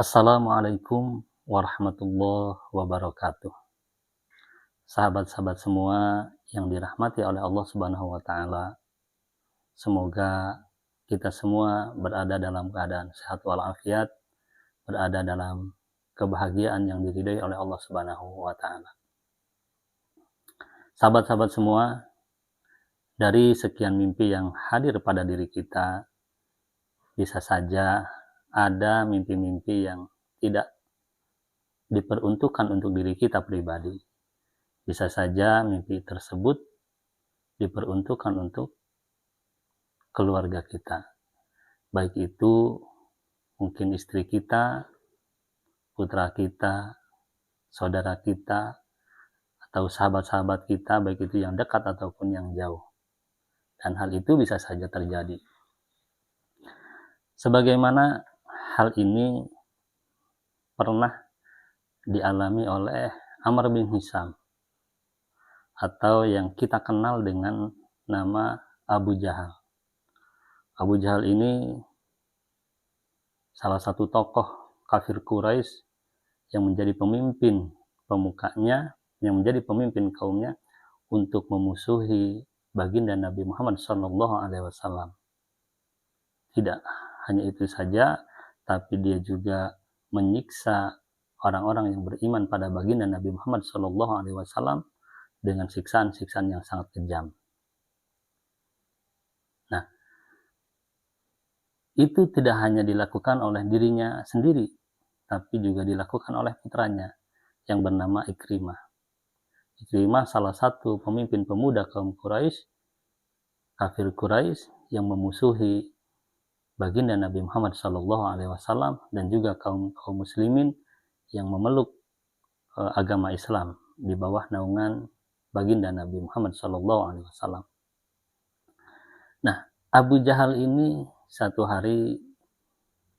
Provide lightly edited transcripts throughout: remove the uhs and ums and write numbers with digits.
Assalamualaikum warahmatullahi wabarakatuh. Sahabat-sahabat semua yang dirahmati oleh Allah Subhanahu wa taala. Semoga kita semua berada dalam keadaan sehat walafiat, berada dalam kebahagiaan yang diridai oleh Allah Subhanahu wa taala. Sahabat-sahabat semua, dari sekian mimpi yang hadir pada diri kita, bisa saja ada mimpi-mimpi yang tidak diperuntukkan untuk diri kita pribadi. Bisa saja mimpi tersebut diperuntukkan untuk keluarga kita. Baik itu mungkin istri kita, putra kita, saudara kita, atau sahabat-sahabat kita, baik itu yang dekat ataupun yang jauh. Dan hal itu bisa saja terjadi. Sebagaimana hal ini pernah dialami oleh Amr bin Hisham, atau yang kita kenal dengan nama Abu Jahal. Abu Jahal ini salah satu tokoh kafir Quraisy yang menjadi pemimpin pemukanya, yang menjadi pemimpin kaumnya untuk memusuhi baginda Nabi Muhammad SAW. Tidak hanya itu saja, tapi dia juga menyiksa orang-orang yang beriman pada baginda Nabi Muhammad SAW dengan siksaan-siksaan yang sangat kejam. Nah, itu tidak hanya dilakukan oleh dirinya sendiri, tapi juga dilakukan oleh putranya yang bernama Ikrimah. Ikrimah salah satu pemimpin pemuda kaum Quraisy, kafir Quraisy yang memusuhi baginda Nabi Muhammad SAW dan juga kaum muslimin yang memeluk agama Islam di bawah naungan baginda Nabi Muhammad SAW. Nah, Abu Jahal ini satu hari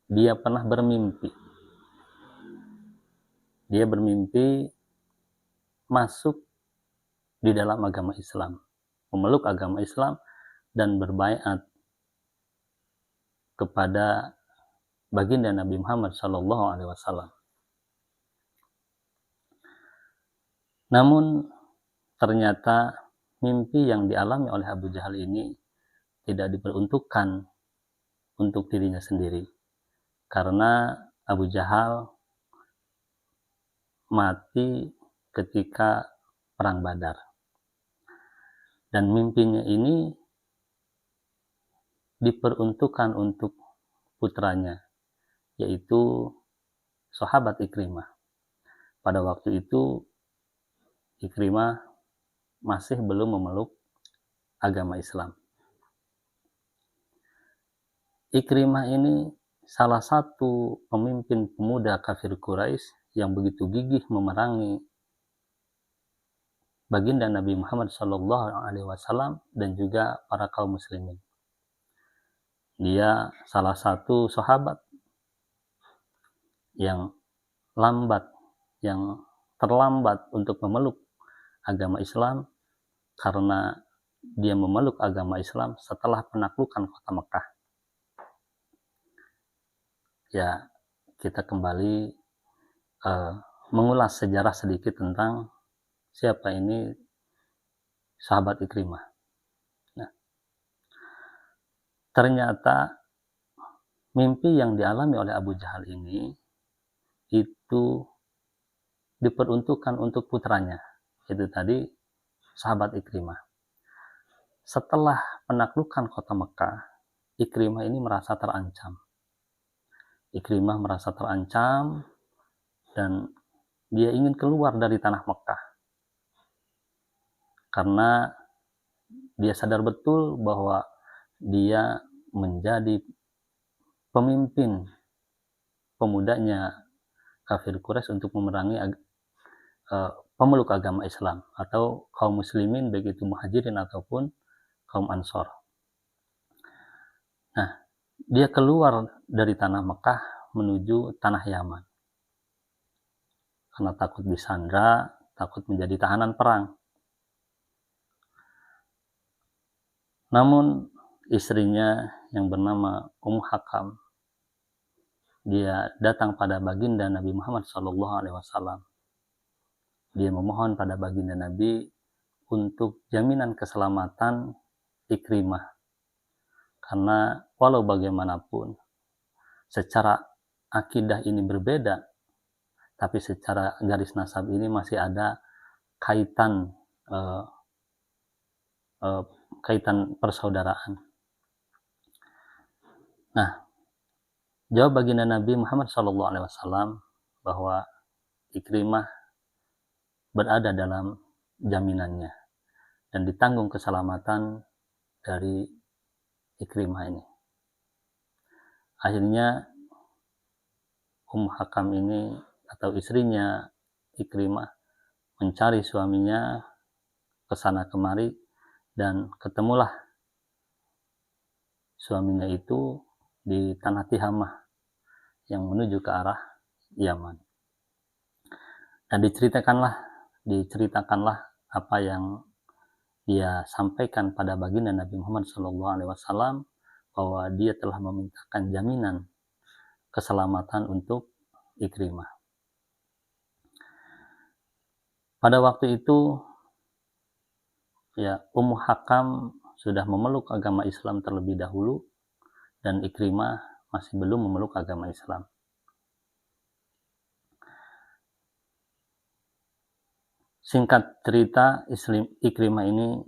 dia pernah bermimpi. Dia bermimpi masuk di dalam agama Islam, memeluk agama Islam dan berbaiat kepada baginda Nabi Muhammad SAW. Namun ternyata mimpi yang dialami oleh Abu Jahal ini tidak diperuntukkan untuk dirinya sendiri, karena Abu Jahal mati ketika perang Badar, dan mimpinya ini diperuntukkan untuk putranya, yaitu sahabat Ikrimah. Pada waktu itu Ikrimah masih belum memeluk agama Islam. Ikrimah ini salah satu pemimpin pemuda kafir Quraisy yang begitu gigih memerangi baginda Nabi Muhammad SAW dan juga para kaum muslimin. Dia salah satu sahabat yang terlambat untuk memeluk agama Islam, karena dia memeluk agama Islam setelah penaklukan kota Mekah. Ya, kita kembali mengulas sejarah sedikit tentang siapa ini sahabat Ikrimah. Nah, ternyata mimpi yang dialami oleh Abu Jahal ini itu diperuntukkan untuk putranya, itu tadi sahabat Ikrimah. Setelah penaklukan kota Mekah, Ikrimah ini merasa terancam. Ikrimah merasa terancam dan dia ingin keluar dari tanah Mekah, karena dia sadar betul bahwa dia menjadi pemimpin pemudanya kafir Quraisy untuk memerangi pemeluk agama Islam atau kaum muslimin, baik itu muhajirin ataupun kaum ansor. Nah, dia keluar dari tanah Mekah menuju tanah Yaman karena takut disandra, takut menjadi tahanan perang. Namun istrinya yang bernama Hakam dia datang pada baginda Nabi Muhammad SAW. Dia memohon pada baginda Nabi untuk jaminan keselamatan Ikrimah. Karena walau bagaimanapun, secara akidah ini berbeda, tapi secara garis nasab ini masih ada kaitan kaitan persaudaraan. Nah, jawab baginda Nabi Muhammad SAW bahwa Ikrimah berada dalam jaminannya dan ditanggung keselamatan dari Ikrimah ini. Akhirnya Hakam ini atau istrinya Ikrimah mencari suaminya ke sana kemari, dan ketemulah suaminya itu di tanah Tihamah yang menuju ke arah Yaman. Dan diceritakanlah apa yang dia sampaikan pada baginda Nabi Muhammad SAW, bahwa dia telah memintakan jaminan keselamatan untuk Ikrimah. Pada waktu itu ya, Hakam sudah memeluk agama Islam terlebih dahulu, dan Ikrimah masih belum memeluk agama Islam. Singkat cerita, Ikrimah ini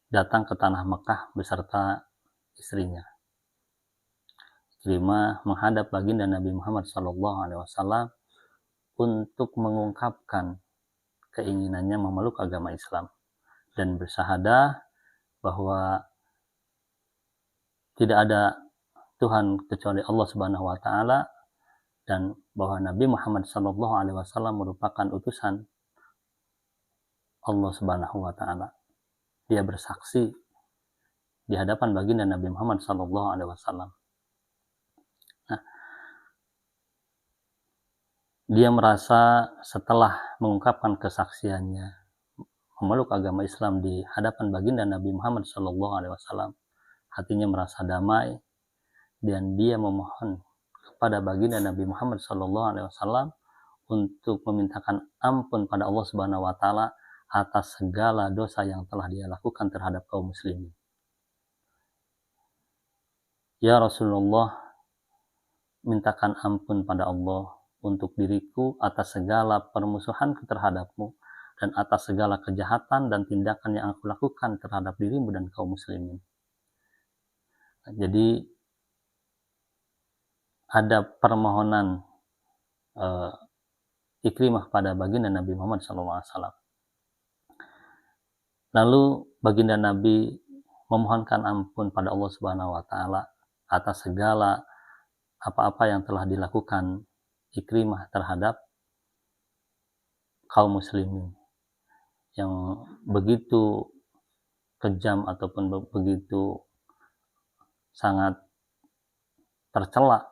datang ke tanah Mekah beserta istrinya. Ikrimah menghadap baginda Nabi Muhammad SAW untuk mengungkapkan keinginannya memeluk agama Islam dan bersyahadah bahwa tidak ada Tuhan kecuali Allah Subhanahu wa taala, dan bahwa Nabi Muhammad SAW merupakan utusan Allah Subhanahu wa taala. Dia bersaksi di hadapan baginda Nabi Muhammad SAW. Nah, dia merasa setelah mengungkapkan kesaksiannya memeluk agama Islam di hadapan baginda Nabi Muhammad SAW, hatinya merasa damai, dan dia memohon kepada baginda Nabi Muhammad SAW untuk memintakan ampun pada Allah Subhanahu wa taala atas segala dosa yang telah dia lakukan terhadap kaum muslimin. Ya Rasulullah, mintakan ampun pada Allah untuk diriku atas segala permusuhanku terhadapmu dan atas segala kejahatan dan tindakan yang aku lakukan terhadap dirimu dan kaum muslimin. Jadi ada permohonan Ikrimah pada baginda Nabi Muhammad SAW. Lalu baginda Nabi memohonkan ampun pada Allah Subhanahu wa taala atas segala apa-apa yang telah dilakukan Ikrimah terhadap kaum muslimin, yang begitu kejam ataupun begitu sangat tercela,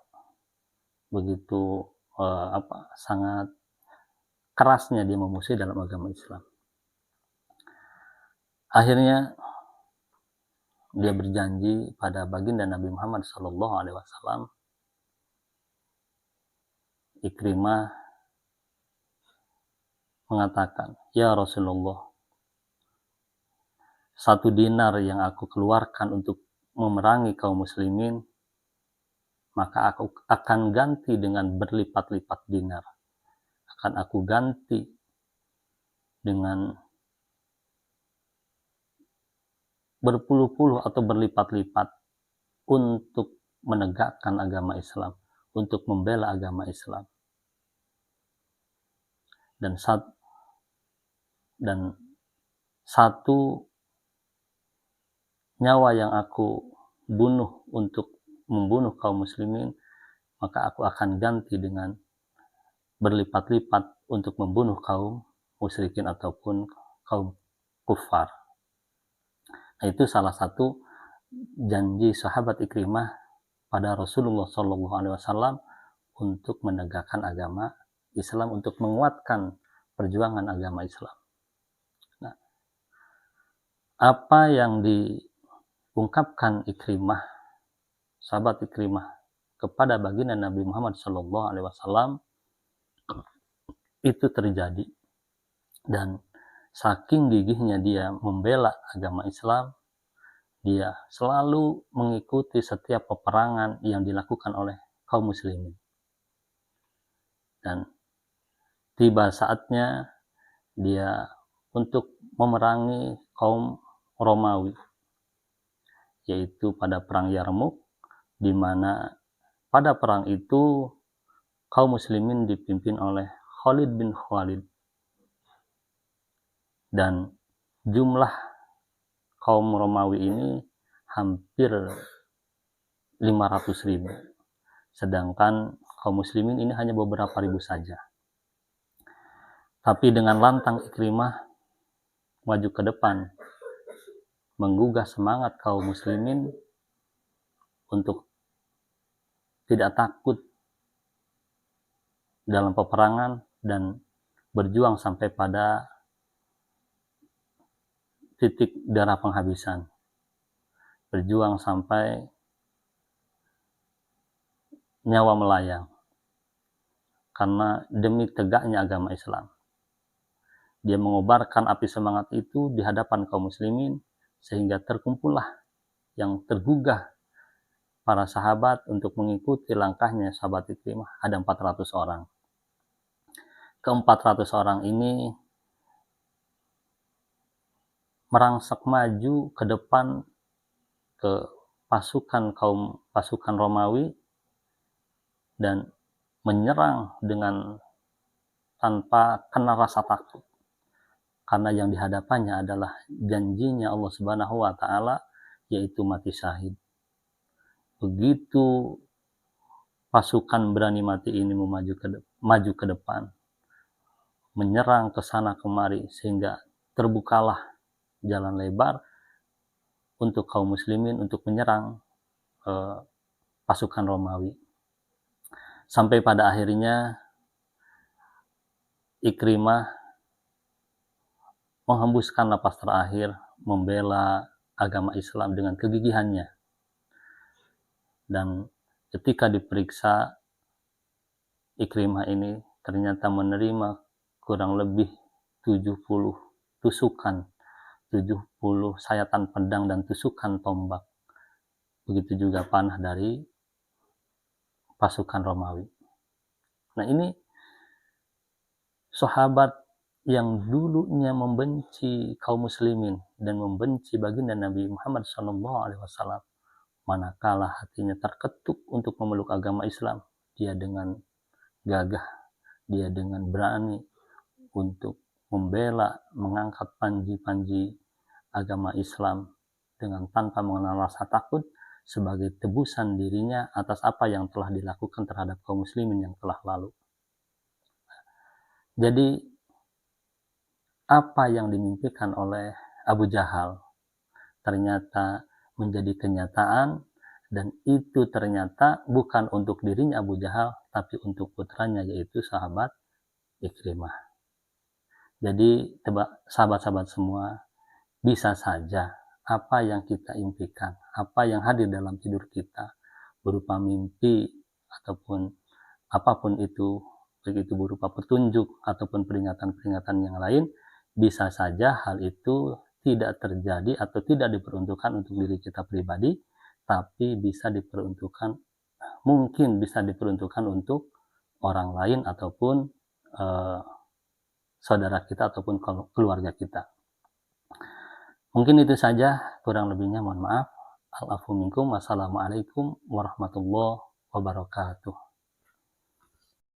begitu sangat kerasnya dia memusuhi dalam agama Islam. Akhirnya dia berjanji pada baginda Nabi Muhammad SAW. Ikrimah mengatakan, ya Rasulullah, 1 dinar yang aku keluarkan untuk memerangi kaum muslimin, maka aku akan ganti dengan berlipat-lipat dinar. Akan aku ganti dengan berpuluh-puluh atau berlipat-lipat untuk menegakkan agama Islam, untuk membela agama Islam. Dan satu nyawa yang aku bunuh untuk membunuh kaum muslimin, maka aku akan ganti dengan berlipat-lipat untuk membunuh kaum musyrikin ataupun kaum kufar. Nah, itu salah satu janji sahabat Ikrimah pada Rasulullah SAW untuk menegakkan agama Islam, untuk menguatkan perjuangan agama Islam. Nah, apa yang diungkapkan Ikrimah, sahabat Ikrimah kepada baginda Nabi Muhammad SAW itu terjadi. Dan saking gigihnya dia membela agama Islam, dia selalu mengikuti setiap peperangan yang dilakukan oleh kaum muslimin. Dan tiba saatnya dia untuk memerangi kaum Romawi, yaitu pada perang Yarmuk, di mana pada perang itu kaum muslimin dipimpin oleh Khalid bin Khalid, dan jumlah kaum Romawi ini hampir 500.000, sedangkan kaum muslimin ini hanya beberapa ribu saja. Tapi dengan lantang Ikrimah maju ke depan, menggugah semangat kaum muslimin untuk tidak takut dalam peperangan dan berjuang sampai pada titik darah penghabisan, berjuang sampai nyawa melayang karena demi tegaknya agama Islam. Dia mengobarkan api semangat itu di hadapan kaum muslimin, sehingga terkumpullah yang tergugah para sahabat untuk mengikuti langkahnya sahabat Ikrimah. Ada 400 orang. Ke-400 orang ini merangsak maju ke depan ke pasukan Romawi dan menyerang dengan tanpa kenal rasa takut, karena yang dihadapannya adalah janjinya Allah Subhanahu wa Ta'ala, yaitu mati syahid. Begitu pasukan berani mati ini maju ke depan, menyerang ke sana kemari, sehingga terbukalah jalan lebar untuk kaum muslimin untuk menyerang pasukan Romawi. Sampai pada akhirnya Ikrimah menghembuskan napas terakhir membela agama Islam dengan kegigihannya. Dan ketika diperiksa, Ikrimah ini ternyata menerima kurang lebih 70 tusukan, 70 sayatan pedang dan tusukan tombak. Begitu juga panah dari pasukan Romawi. Nah, ini sahabat yang dulunya membenci kaum muslimin dan membenci baginda Nabi Muhammad SAW, manakala hatinya terketuk untuk memeluk agama Islam, dia dengan gagah, dia dengan berani untuk membela, mengangkat panji-panji agama Islam dengan tanpa mengenal rasa takut, sebagai tebusan dirinya atas apa yang telah dilakukan terhadap kaum muslimin yang telah lalu. Jadi apa yang dimimpikan oleh Abu Jahal ternyata menjadi kenyataan, dan itu ternyata bukan untuk dirinya Abu Jahal, tapi untuk putranya, yaitu sahabat Ikrimah. Jadi sahabat-sahabat semua, bisa saja apa yang kita impikan, apa yang hadir dalam tidur kita berupa mimpi ataupun apapun itu, baik itu berupa petunjuk ataupun peringatan-peringatan yang lain, bisa saja hal itu tidak terjadi atau tidak diperuntukkan untuk diri kita pribadi, tapi mungkin bisa diperuntukkan untuk orang lain ataupun saudara kita ataupun keluarga kita. Mungkin itu saja, kurang lebihnya mohon maaf. Al-afu minkum. Wassalamualaikum warahmatullahi wabarakatuh.